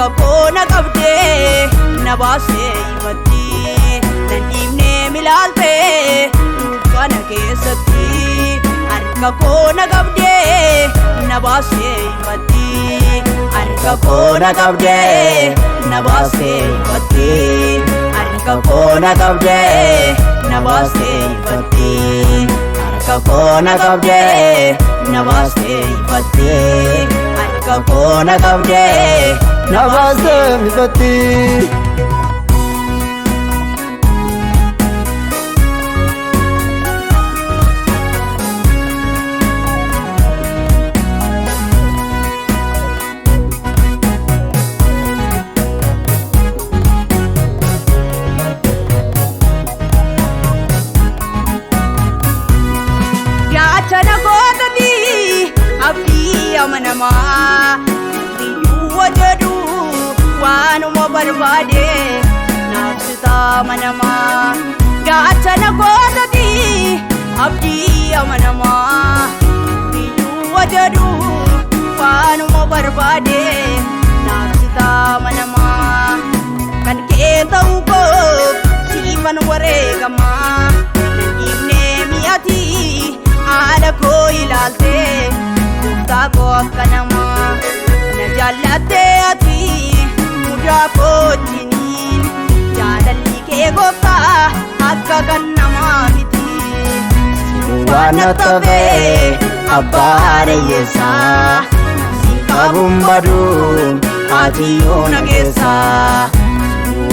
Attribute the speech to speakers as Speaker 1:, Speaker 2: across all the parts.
Speaker 1: harka koona qabdee na baasee ifatti nan dhiibnee milaaltee dukkana keessatti harka koona qabdee na baasee ifatti harka koona qabdee na baasee ifatti harka koona qabdee na baasee ifatti harka koona qabdee na baasee ifatti harka koona qabdee na baasee ifatti. Chana kootati abdii amanama biyyuu wajadu waanuma barbaade naafsita amanama. Chana kootati abdii amanama biyyuu wajadu waanuma barbaade naafsita amanama. Kan kee ta'uu koo siifan wareegama nandiifnee mi'ati. Haala koo ilaaltee gooftaa koo akka namaa na jaallattee ati mudaa koo wajjiniin jaalalli kee gooftaa akka kan namaa miti. Waan na tafee abbaa haadhayyeessaa si qabuun baduun ati yoo nageessaa.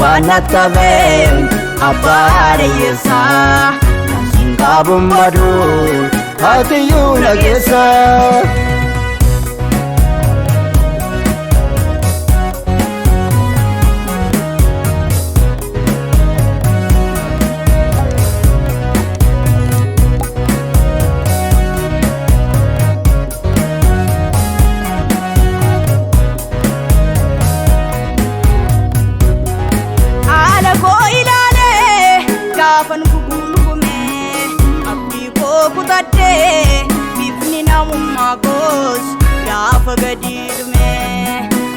Speaker 1: Waan na tafee abbaa haadhayyeessaa si qabuun baduun ati yoo nageessaa. Haala koo ilaalee gaafan gugumee abdii koo kutadhee bifni namummaa koos gaafa gadi dhume.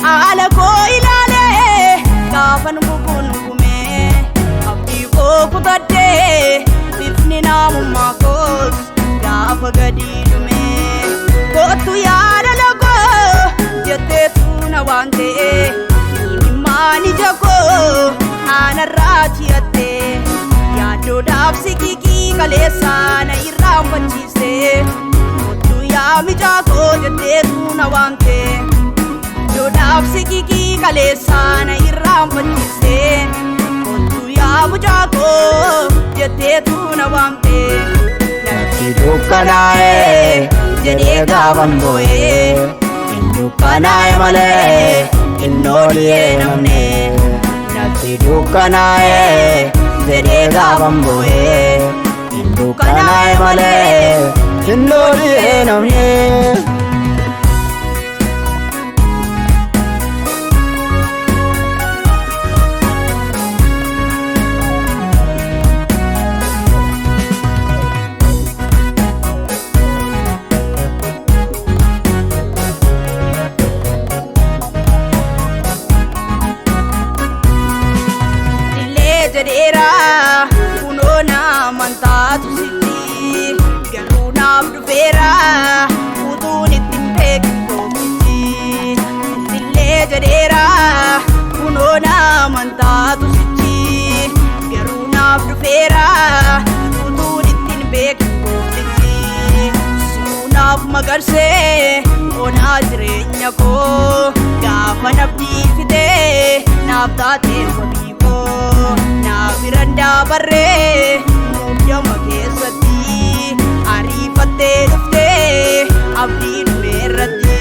Speaker 1: Haala koo ilaalee gaafan gugumee abdii koo kutadhee bifni namummaa koos gaafa gadi dhume. Kootu yaada lagoo jetteetu na waan ta'e imimmaan ija koo aanarraa chi'attee yaaddoodhaaf siqii kaleessaa na irraanfachiiste. Kootu yaa mijaa koo jetteetu na waamte yaaddoodhaaf siqii kaleessaa na irraanfachiiste. Kootu yaa mijaa koo jetteetu na waamte. Natti dukkanaa'e jedhee gaafan boo'ee hin dukkanaa'e malee hin ooliyee namne. Natti dukkanaa'e jedhee gaafan boo'ee hin dukkanaa'e malee hin ooliyee namne. Jedheera kunoo namantaatu sitti garuu naaf dhufeera utuun ittiin beekin koomiti. Illee jedheera kunoo namantaatu sitti garuu naaf dhufeera utuun ittiin beekin koomiti. Suunaaf magarsee onaa jireenya koo gaafa nabdii fidee naaf taatee wabii. Naafiran daabarree muudama keessatti ariifattee dhuftee abdii dhumeerratti.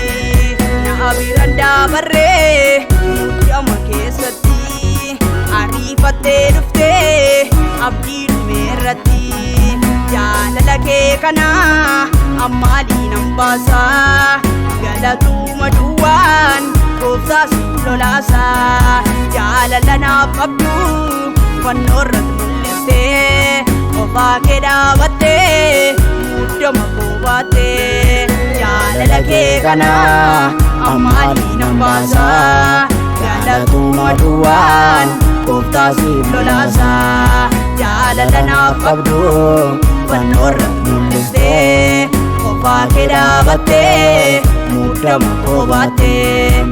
Speaker 1: Naafiran daabarree muudama keessatti ariifattee dhuftee abdii dhumeerratti. Jaalala kee kana ammaaliin nan baasaa galatuma duwwaan gooftaa si lolaasaa. Jaalala naaf qabdu fannoo irratti mul'istee qofaa kee dhaabattee muudama koo baattee. Jaalala kee kana ammaaliin nan baasaa Galatuma duwwaan Gooftaa siif lolaasaa Jaalala naaf qabdu Fannoorra mul'istee Qofaa kee dhaabattee Muddama koo baattee